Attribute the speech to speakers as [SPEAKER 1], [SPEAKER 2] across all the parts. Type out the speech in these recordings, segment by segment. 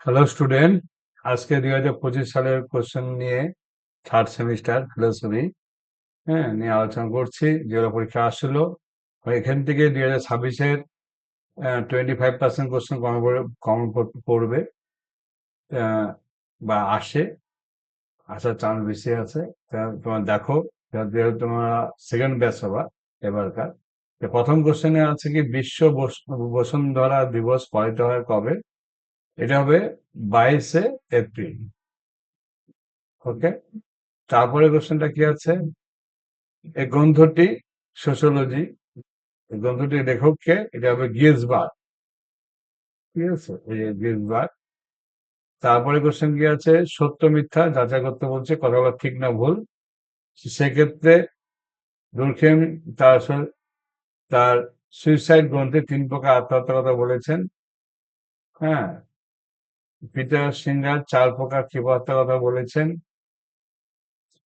[SPEAKER 1] Hello student, আজকে 2025 সালের question নিয়ে থার্ড সেমিস্টার ফিলোসফি নিয়ে আলোচনা করছি। যেগুলো পরীক্ষা আসলো এখান থেকে 2026-এর 25% কোশ্চেন কমন পড়বে, বা আসার চান্স বেশি আছে। তোমার দেখো, যেহেতু তোমরা সেকেন্ড ব্যাচ হবা এবারকার। প্রথম কোশ্চেনে আছে কি, বিশ্ব বসুন্ধরা দিবস পালিত হয় কবে? এটা হবে 22শে এপ্রিল। ওকে, তারপরে কোশ্চেনটা কি আছে, এই গ্রন্থটি সোশিওলজি, এই গ্রন্থটির লেখককে? এটা হবে গিলসবার্গ। ঠিক আছে, এই গিলসবার্গ। তারপরে কোশ্চেন কি আছে, সত্য মিথ্যা যাচাই করতে বলছে, কথাগুলো ঠিক না ভুল। সেক্ষেত্রে দুর্খেম তার সুইসাইড গ্রন্থে 3 প্রকার আত্মহত্যার কথা বলেছেন। হ্যাঁ, পিটার সিঙ্গার 4 প্রকার ক্ষেপণাস্ত্রের কথা বলেছেন।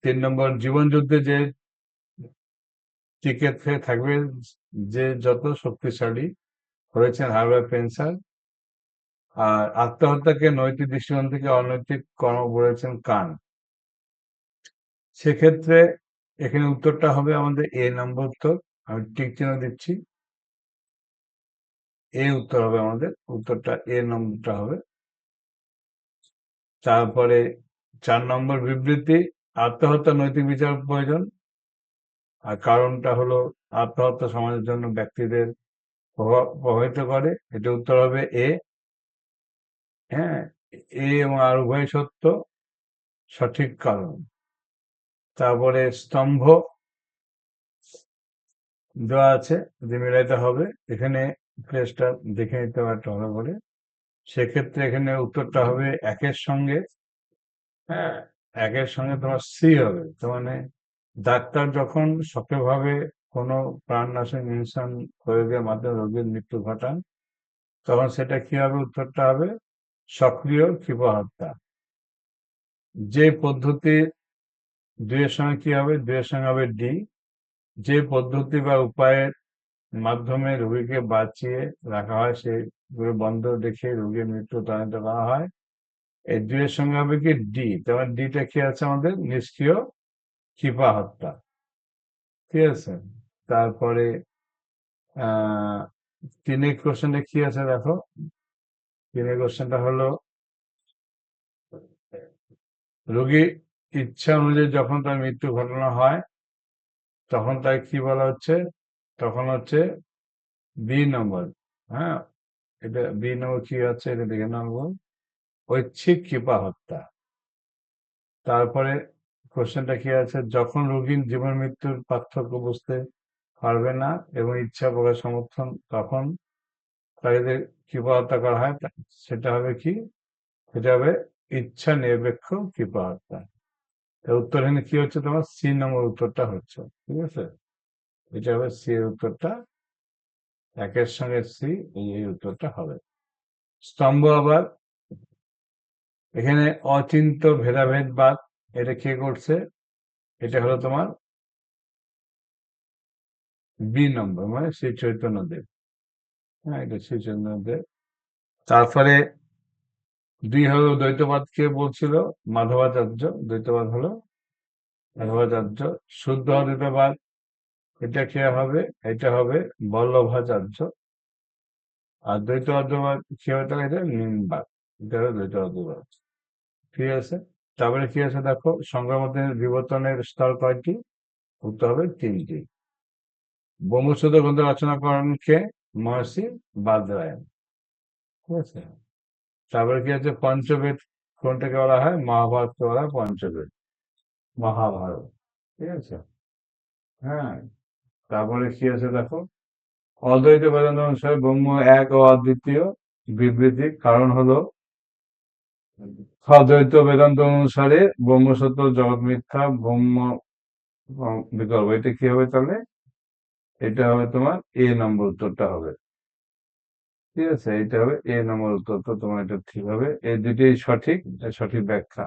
[SPEAKER 1] 3 নম্বর, জীবন যুদ্ধে যে টিকে থাকবে যে যত শক্তিশালী হয়েছেন হার্বার্ট স্পেন্সার। আর আত্মহত্যাকে নৈতিক দৃষ্টিকোণ থেকে অনৈতিক কর্ম বলেছেন কান। সেক্ষেত্রে এখানে উত্তরটা হবে আমাদের এ নম্বর উত্তর। আমি টিক চিহ্ন দিচ্ছি, এ উত্তর হবে আমাদের, উত্তরটা এ নম্বরটা হবে। তারপরে 4 নম্বর বিবৃতি, আত্মহত্যা নৈতিক বিচার প্রয়োজন। আর কারণটা হলো আত্মহত্যা সমাজের জন্য ব্যক্তিদের প্রভাবিত করে। এটা উত্তর হবে এ। হ্যাঁ, এ এবং আর উভয় সত্য, সঠিক কারণ। তারপরে স্তম্ভ দেওয়া আছে, যে মিলাইতে হবে। এখানে প্লেসটা দেখে নিতে হবে একটা ভালো করে। সেক্ষেত্রে এখানে উত্তরটা হবে একের সঙ্গে, হ্যাঁ, একের সঙ্গে তোমার সি হবে। তার মানে ডাক্তার যখন সক্রিয়ভাবে কোনো প্রাণনাশক ইনজেকশন প্রয়োগের মাধ্যমে রোগীর মৃত্যু ঘটান, তখন সেটা কি হবে? উত্তরটা হবে সক্রিয় ক্ষিপ্রহত্যা। যে পদ্ধতি, দুইয়ের সঙ্গে কি হবে? দুইয়ের সঙ্গে হবে ডি। যে পদ্ধতি বা উপায়ের মাধ্যমে রোগীকে বাঁচিয়ে রাখা হয়, সেগুলো বন্ধ রেখে রোগীর মৃত্যু ত্বরান্বিত করা হয়। এই দুইয়ের সঙ্গে হবে কি ডি। তারপর ডিটা কি আছে আমাদের? নিষ্ক্রিয় ক্ষিপ্রা হত্যা। ঠিক আছে, তারপরে আহ 3 কোশ্চেনটা কি আছে দেখো। 3 কোশ্চেনটা হলো, রোগীর ইচ্ছা অনুযায়ী যখন তার মৃত্যু ঘটনা হয়, তখন তাকে কি বলা হচ্ছে? তখন হচ্ছে বি নম্বর। হ্যাঁ, এটা বি নম্বর কি আছে, এটা দেখে নেবো, ঐচ্ছিক ক্ষিপ্রা হত্যা। তারপরে কোশ্চেনটা কি আছে, যখন রোগীর জীবন মৃত্যুর পার্থক্য বুঝতে পারবে না এবং ইচ্ছা প্রকাশ সমর্থন, তখন তাকে যে ক্ষিপ্রা হত্যা করা হয়, সেটা হবে কি? সেটা হবে ইচ্ছা নিরপেক্ষ ক্ষিপ্রা হত্যা। উত্তর এখানে কি হচ্ছে? তোমার সি নম্বর উত্তরটা হচ্ছে। ঠিক আছে, এটা হবে সি এর উত্তরটা, একের সঙ্গে সি, এই উত্তরটা হবে। স্তম্ভ আবার, এখানে অচিন্ত ভেদাভেদবাদ, এটা কে করছে? এটা হলো তোমার বি নম্বর, মানে শ্রী চৈতন্যদেব। হ্যাঁ, এটা শ্রী চৈতন্যদেব। তারপরে 2 হলো দ্বৈতবাদ, কে বলছিল? মাধবাচার্য। দ্বৈতবাদ হলো মাধবাচার্য। শুদ্ধ অদ্বৈতবাদ, এটা কে হবে? এটা হবে বল্লভাচার্য। আর দ্বৈত অদ্বৈতবাদ কি হবে? তাহলে এটা নিমবাদ। এটা হলো দ্বৈত অদ্বৈতবাদ। ঠিক আছে, তারপরে কি আছে দেখো, সংখ্যার মধ্যে বিবর্তনের স্তর কয়টি? উত্তর হবে 3টি। ব্রহ্মসূত্র গ্রন্থ রচনা করেন কে? মহর্ষি বাদরায়ণ। ঠিক আছে, তারপরে কি আছে, পঞ্চবেদ কোনটাকে বলা হয়? মহাভারতকে বলা হয় পঞ্চবেদ, মহাভারত। ঠিক আছে, হ্যাঁ। তারপরে কি আছে দেখো, অদ্বৈত বেদান্ত অনুসারে ব্রহ্ম এক ও অদ্বিতীয় বিবৃতি, কারণ হলো অদ্বৈত বেদান্ত অনুসারে ব্রহ্মসত্য, জগৎ মিথ্যা, ব্রহ্ম বিকল্প। এটা কি হবে তাহলে? এটা হবে তোমার এ নম্বর উত্তরটা হবে। ঠিক আছে, এটা হবে এ নম্বর উত্তর। তো তোমার এটা ঠিক হবে, এই দুটি সঠিক, সঠিক ব্যাখ্যা।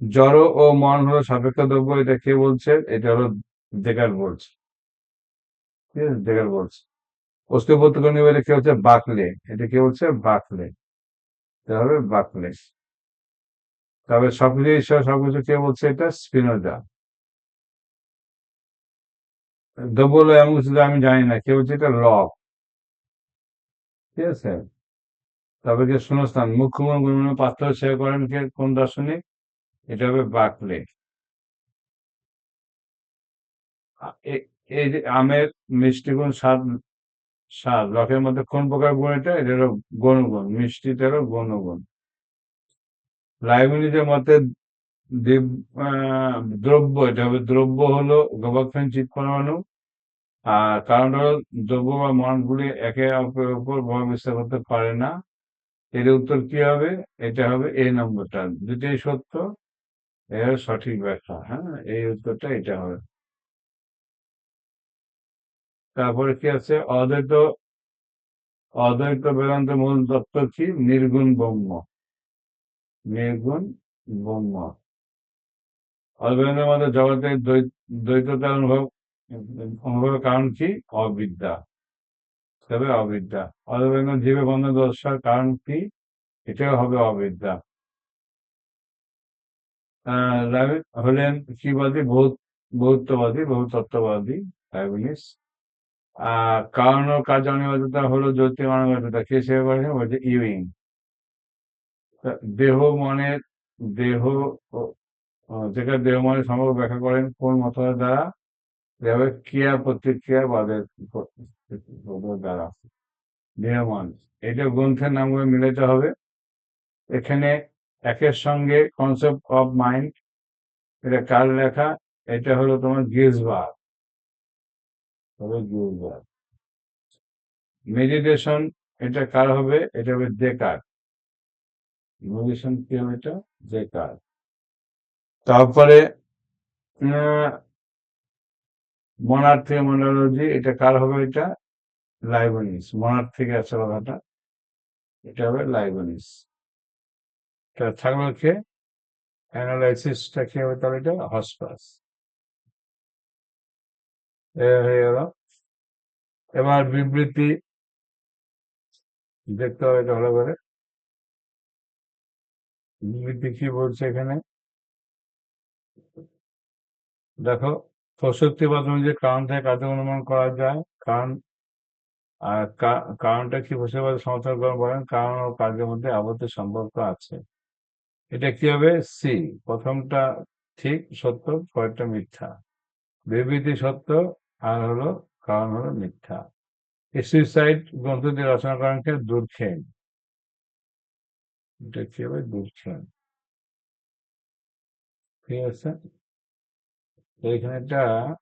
[SPEAKER 1] জড় ও মন হলো সাপেক্ষ দ্রব্য, এটা কে বলছে? এটা হলো ডেকার্ট বলছে। ঠিক আছে, ডেকার্ট বলছে। বস্তু প্রত্যক্ষ নিবে, এটা কে হচ্ছে? বাকলে। এটা কে বলছে? বাকলে। এটা হবে বার্কলে। তবে সবকিছু ঈশ্বর সবকিছু কে বলছে? এটা স্পিনোজা। দ্রব্য এমন কিছু যে আমি জানি না, কে বলছে এটা লক। ঠিক আছে। তবে যে শূন্যস্থান মুখ্য গুণমান পার্থক্য শেয়ার করেন কে, কোন দার্শনিক? এটা হবে বার্কলে। এই যে আমের মিষ্টি গুণ স্বাদ, স্বাদ লকের মধ্যে কোন প্রকার গুণ? এটা এটা হলো গৌণগুণ, মিষ্টিটা হলো গৌণগুণ। লাইব্রেরিজের মতে দিব- দ্রব্য, এটা হবে দ্রব্য হলো গবাক্ষান চিৎ পরমাণু। আর কারণ হলো দ্রব্য বা মণ্ডলগুলি একে অপরের উপর প্রভাব বিস্তার করতে পারে না। এর উত্তর কি হবে? এটা হবে এই নম্বরটা, দুটোই সত্য। এর সঠিক ব্যাখ্যা। হ্যাঁ, এই উত্তরটা এটা হবে। তারপরে কি আছে? অদ্বৈত, অদ্বৈত বেদান্ত মূল তত্ত্ব কি? নির্গুণ ব্রহ্ম। নির্গুণ ব্রহ্ম। অদ্বৈতের মধ্যে জগতের দ্বৈততার অনুভবের কারণ কি? অবিদ্যা। তবে অবিদ্যা। অদ্বৈত জীবে বন্ধ দশার কারণ কি? এটাও হবে অবিদ্যা। হলেন কিবাদী? বহুত্ববাদী, বহুতত্ত্ববাদী, ডায়াগনিস। কারণ ও কার্য অনিবার্যতা হলো যৌক্তিক অনিবার্যতা। কে সেবা করেছেন? বলছে ইউইং। দেহ মনের, দেহ যেটা দেহ মনের সম্পর্ক ব্যাখ্যা করেন কোন মতবাদের দ্বারা? দেহ ক্রিয়া প্রতিক্রিয়া বাদের দ্বারা। দেহ মন, এটা গ্রন্থের নামগুলো মিলাতে হবে। এখানে একের সঙ্গে কনসেপ্ট অফ মাইন্ড, এটা কার লেখা? এটা হলো তোমার গিলসবার্গ। তবে গিলসবার্গ। মেডিটেশন, এটা কার হবে? এটা হবে ডেকার্ট। মেডিটেশন কি হবে? এটা ডেকার্ট। তারপরে মনার থেকে মনোলজি, এটা কার হবে? এটা লাইবনিস। মনার থেকে আছে কথাটা, এটা হবে লাইবনিস। তা থাকলো কে? অ্যানালাইসিসটা কি হবে তাহলে? এটা হসপাস। হয়ে গেল। এবার বিবৃতি দেখতে হবে এটা ভালো করে। বিবৃতি কি বলছে এখানে দেখো। প্রসক্তিবাদ অনুযায়ী কারণ থেকে কার্য অনুমান করা যায়। কারণ আর কারণটা কি প্রসক্তিবাদ সমর্থন বলেন? কারণ ও কার্যের মধ্যে আবদ্ধ সম্পর্ক আছে। এটা কি হবে? সি। প্রথমটা ঠিক সত্য, পরেরটা মিথ্যা। বিবৃতি সত্য, আর হলো কারণ হলো মিথ্যা। সুইসাইড গ্রন্থটি রচনা করেন কে? দুর্খেন। এটা কি হবে? দুর্খেন। ঠিক আছে। এইখানেটা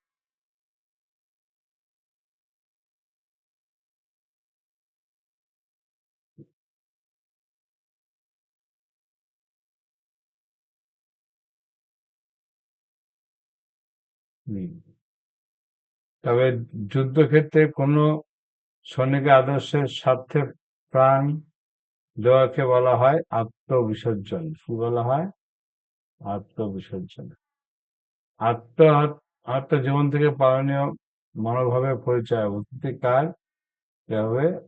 [SPEAKER 1] তবে যুদ্ধক্ষেত্রে কোনো সৈনিকের আদর্শের স্বার্থে প্রাণ দেওয়াকে বলা হয় আত্মবিসর্জন। কি বলা হয়? আত্মবিসর্জন। আত্ম আত্মজীবন থেকে পালনীয় মনোভাবের পরিচয় অতীতে কার? এটা হবে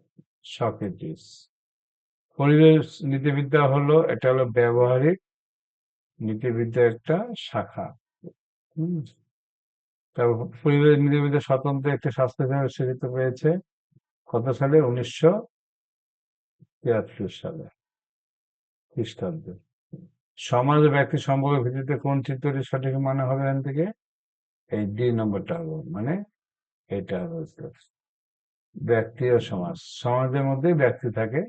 [SPEAKER 1] সক্রেটিস। পরিবেশ নীতিবিদ্যা হলো, এটা হলো ব্যবহারিক নীতিবিদ্যার একটা শাখা। হুম। তারপর পরিবেশ নীতিবিদ্যা স্বতন্ত্র একটি শাস্ত্র হিসেবে স্বীকৃতি পেয়েছে কত সালে? 1973 সালে, খ্রিস্টাব্দে। সমাজ ও ব্যক্তি সম্পর্কের ভিত্তিতে কোন চিত্রটি সঠিক মনে হবে এখান থেকে? এই ডি নম্বরটা হবে, মানে এটা হবে উত্তর। ব্যক্তি ও সমাজ, সমাজের মধ্যেই ব্যক্তি থাকে,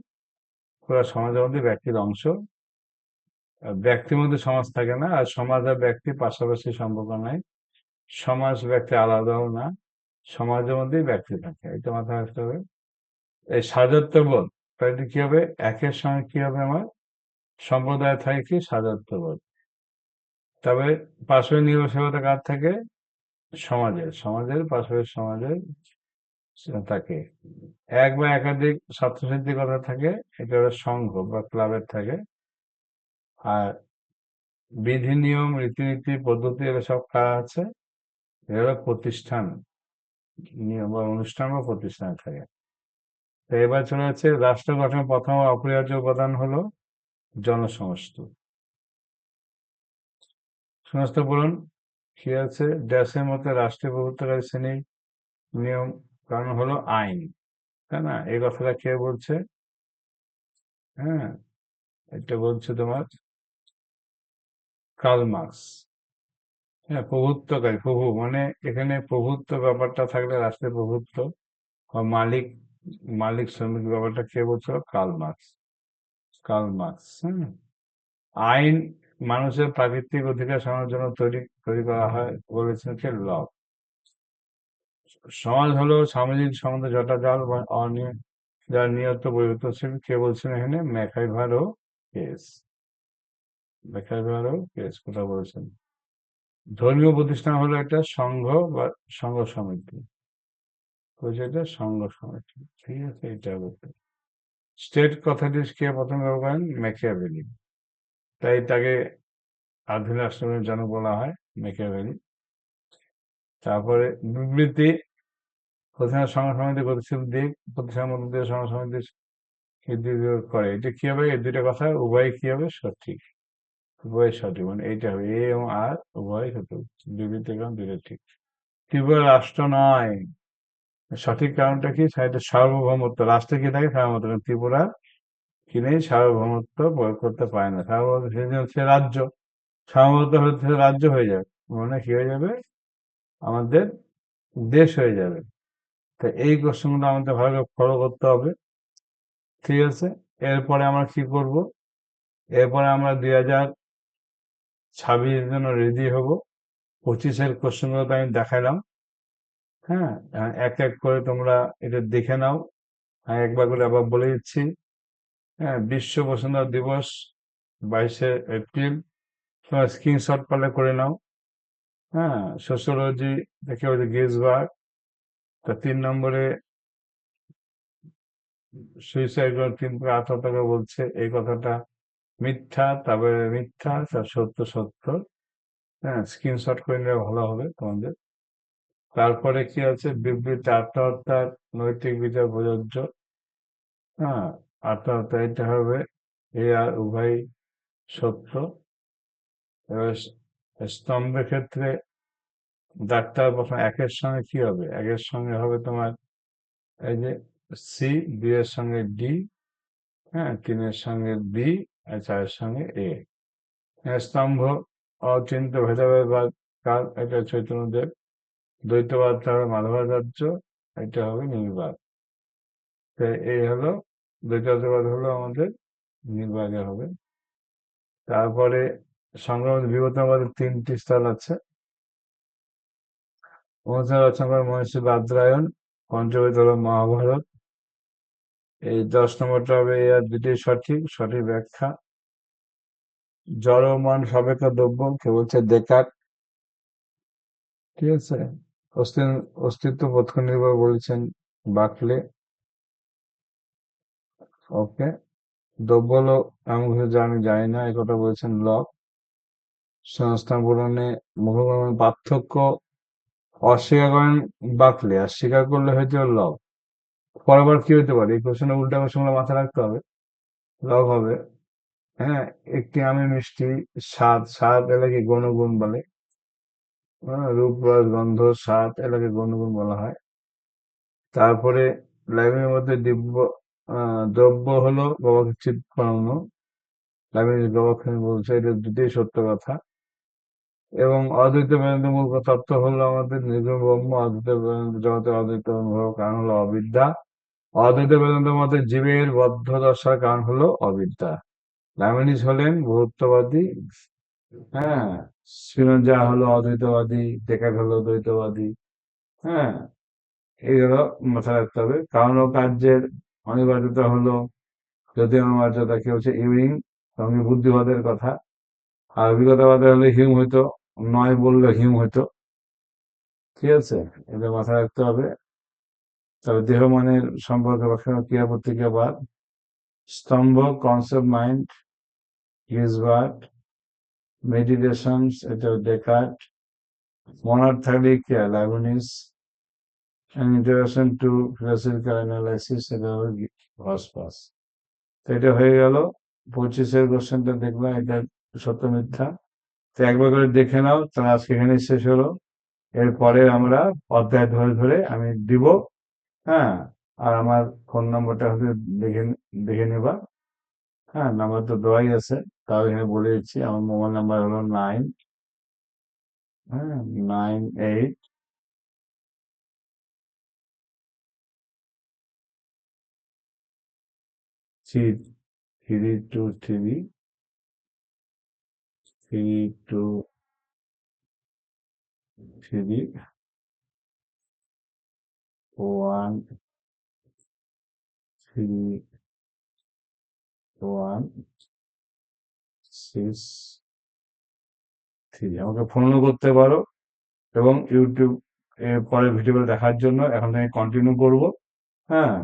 [SPEAKER 1] পুরো সমাজের মধ্যে ব্যক্তির অংশ। আর ব্যক্তির মধ্যে সমাজ থাকে না, আর সমাজ আর ব্যক্তি পাশাপাশি সম্পর্ক নাই। সমাজ ব্যক্তি আলাদাও না, সমাজের মধ্যেই ব্যক্তি থাকে, এটা মাথায় রাখতে হবে। এই সাজাত্যবোধ, তাহলে কি হবে? একের সঙ্গে কি হবে আমার? সম্প্রদায় থাকে কি? সাজাত্যবোধ। তবে পাশবিক নির্ভরশীলতা কার থাকে? সমাজের, সমাজের পাশবিক সমাজের থাকে। এক বা একাধিক স্বার্থসিদ্ধির কথা থাকে, এটা হলো সংঘ বা ক্লাবের থাকে। আর বিধি নিয়ম রীতিনীতি পদ্ধতি এগুলো সব কার আছে? এগুলো প্রতিষ্ঠান, নিয়ম বা অনুষ্ঠান বা প্রতিষ্ঠান থাকে। তো এবার চলে যাচ্ছে রাষ্ট্র গঠনের প্রথম অপরিহার্য উপাদান হলো জনসমষ্টি। সমস্ত বলুন কি আছে? দেশের মধ্যে রাষ্ট্রীয় প্রভুত্বকারী শ্রেণীর নিয়ম কারণ হলো আইন, তাই না? এই কথাটা কে বলছে? হ্যাঁ, এটা বলছে তোমার কার্ল মার্কস। হ্যাঁ, প্রভুত্বকারী, প্রভু মানে এখানে প্রভুত্ব ব্যাপারটা থাকলে রাষ্ট্রের প্রভুত্ব বা মালিক, মালিক শ্রমিক ব্যাপারটা কে বলছিল? Karl Marx. Karl Marx. হ্যাঁ, আইন মানুষের প্রাকৃতিক অধিকার সমাজের জন্য তৈরি তৈরি করা হয় বলেছেন কে? লক। সমাজ হলো সামাজিক সম্বন্ধ জটাজল বা অনিয়ম যার নিয়ত পরিবর্তনশীল। কে বলছেন এখানে? ম্যাকাইভার ও কেস। ম্যাকাইভার ও কেস কথা বলেছেন। ধর্মীয় প্রতিষ্ঠান হলো একটা সংঘ বা সংঘ সমিতি। বলছে এটা সংঘ সমিতি, ঠিক আছে? এটা বলতে স্টেট কথাটি কে প্রথম ব্যবহার করেন? ম্যাকিয়াভেলি। তাই তাকে আধুনিক রাষ্ট্রের জনক বলা হয়, ম্যাকিয়াভেলি। তারপরে বিবৃতি, প্রতিষ্ঠান সংঘ সমিতি গতিশীল দিক, প্রতিষ্ঠানের মধ্যে দিয়ে সংঘ সমিতি করে। এটা কি হবে? এই দুইটা কথা উভয় কি হবে? সঠিক। উভয় সঠিক, মানে এইটা হবে এ এবং আর উভয় সঠিক। বিবৃতি কারণ দুইটা ঠিক। ত্রিপুরা রাষ্ট্র নয়, সঠিক কারণটা কি? এটা সার্বভৌমত্ব। রাষ্ট্রে কি থাকে? সার্বভৌমত্ব। কারণ ত্রিপুরা কি নেই? সার্বভৌমত্ব প্রয়োগ করতে পারে না। সার্বভৌমত্ব সেদিন হচ্ছে রাজ্য, সার্বভৌমত্ব হচ্ছে রাজ্য হয়ে যাবে, মানে কি হয়ে যাবে? আমাদের দেশ হয়ে যাবে। তো এই কোশ্চেনগুলো আমাদের ভালো করে ফলো করতে হবে, ঠিক আছে? এরপরে আমরা কি করব? এরপরে আমরা 2026 জন্য রেডি হব। 25-এর কোশ্চেনগুলো তো আমি দেখালাম। হ্যাঁ, এক এক করে তোমরা এটা দেখে নাও। আমি একবার করে আবার বলে দিচ্ছি। হ্যাঁ, বিশ্ব বসুন্ধরা দিবস 22শে এপ্রিল। তোমরা স্ক্রিনশট পারলে করে নাও। হ্যাঁ, সোশ্যোলজি দেখে ওই যে গেজবার্গ। তা 3 নম্বরে সুইসাইড 3 থেকে 18 টাকা বলছে, এই কথাটা মিথ্যা, তারপরে মিথ্যা, সত্য সত্য। হ্যাঁ, স্ক্রিনশট করে নিলে ভালো হবে তোমাদের। তারপরে কি আছে? বিবৃতি, আত্মহত্যার নৈতিক বিচার প্রযোজ্য। হ্যাঁ, আত্মহত্যা এটা হবে এ আর উভয় সত্য। এবার স্তম্ভের ক্ষেত্রে ডাক্তার প্রথম একের সঙ্গে কি হবে? একের সঙ্গে হবে তোমার এই যে সি, 2-এর সঙ্গে ডি, হ্যাঁ, 3-এর সঙ্গে বি, আর 4-এর সঙ্গে এ। স্তম্ভ অচিন্ত ভেদাভেদ কার? এটা চৈতন্যদেব। দ্বৈতবাদটা হবে মাধবাচার্য, এটা হবে নির্বাক। তো এই হলো দ্বৈতবাদ হলো আমাদের নির্বাকে হবে। তারপরে সংগ্রাম বিগতবাদের 3টি স্থল আছে। অনুষ্ঠান রচনা করেন মহর্ষি বাদরায়ণ। পঞ্চবেদ হলো মহাভারত। এই 10 নম্বরটা হবে এ আর দুটোই সঠিক, সঠিক ব্যাখ্যা। জড় ও মন সাপেক্ষ দ্রব্য কে বলছে? ডেকার্ট, ঠিক আছে? অস্তিত্ব পক্ষ নির্ভর বলেছেন বাকলে। ওকে। দ্রব্য হলো এমন কিছু যা আমি জানি না, এই কথা বলেছেন লক। সংস্থান পূরণে মুখোমুখি পার্থক্য অস্বীকার করেন বাকলে, আর স্বীকার করলে হয়তো লক। পরবার কি হতে পারে? এই কোশ্চেনের উল্টা কোশ্চেনগুলো মাথায় রাখতে হবে। লক হবে। হ্যাঁ, একটি আমের মিষ্টি স্বাদ, স্বাদ এলাকে গৌণগুণ বলে। হ্যাঁ, রূপ, রস, গন্ধ, স্বাদ এলাকে গৌণগুণ বলা হয়। তারপরে লাইব্রেরির মধ্যে দ্রব্য হলো গবাক্ষের চিৎ বানানো। লাইব্রেরির গবাক্ষের বলছে, এটা দুটোই সত্য কথা। এবং অদ্বৈত বেদান্তের মূল তত্ত্ব হলো আমাদের নির্গুণ ব্রহ্ম। অদ্বৈত বেদান্ত জগতের অদ্বৈত অনুভব কারণ হলো অবিদ্যা। অদ্বৈত বেদান্তের মতে জীবের বদ্ধ দশার কারণ হলো অবিদ্যা। লাইমানিস হলেন বহুত্ববাদী। হ্যাঁ, স্পিনোজা হলো অদ্বৈতবাদী, ডেকার্ট হলো দ্বৈতবাদী। হ্যাঁ, এইগুলো মাথায় রাখতে হবে। কারণ ও কার্যের অনিবার্যতা হলো যদিও অনিবার্যতা কি হচ্ছে? ইউরিং, সঙ্গে বুদ্ধিবাদের কথা। আর অভিজ্ঞতাবাদে হলে হিউম হইতো, নয় বললে হিউম হইতো, ঠিক আছে? এটা মাথায় রাখতে হবে। তবে দেহ মনের সম্পর্কে ব্যাখ্যা ক্রিয়া প্রতিক্রিয়াবাদ। স্তম্ভ কনসেপ্ট মাইন্ড গিজবার্গ। মেডিটেশনস এটা ডেকার্ট। মনার থাকলে ক্রিয়া Leibniz. and introduction to philosophical analysis এটা হবে হসপাস। তো এটা হয়ে গেল 25-এর কোশ্চেনটা দেখলাম, এটা সত্য মিথ্যা। তো একবার করে দেখে নাও। তাহলে আজকে এখানে শেষ হলো। এরপরে আমরা অধ্যায় ধরে ধরে আমি দিব। হ্যাঁ, আর আমার ফোন নাম্বারটা হচ্ছে দেখে দেখে নেবা। হ্যাঁ, নাম্বার তো দেওয়াই আছে, তাও এখানে বলে দিচ্ছি। আমার মোবাইল নাম্বার হলো 98 321 আমাকে ফোনও করতে পারো। এবং ইউটিউব এর পরের ভিডিওগুলো দেখার জন্য এখন থেকে কন্টিনিউ করব। হ্যাঁ,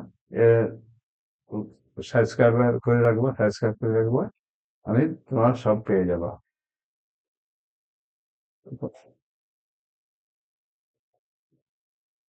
[SPEAKER 1] সাবস্ক্রাইব করে রাখবো। আমি তোমার সব পেয়ে যাবা।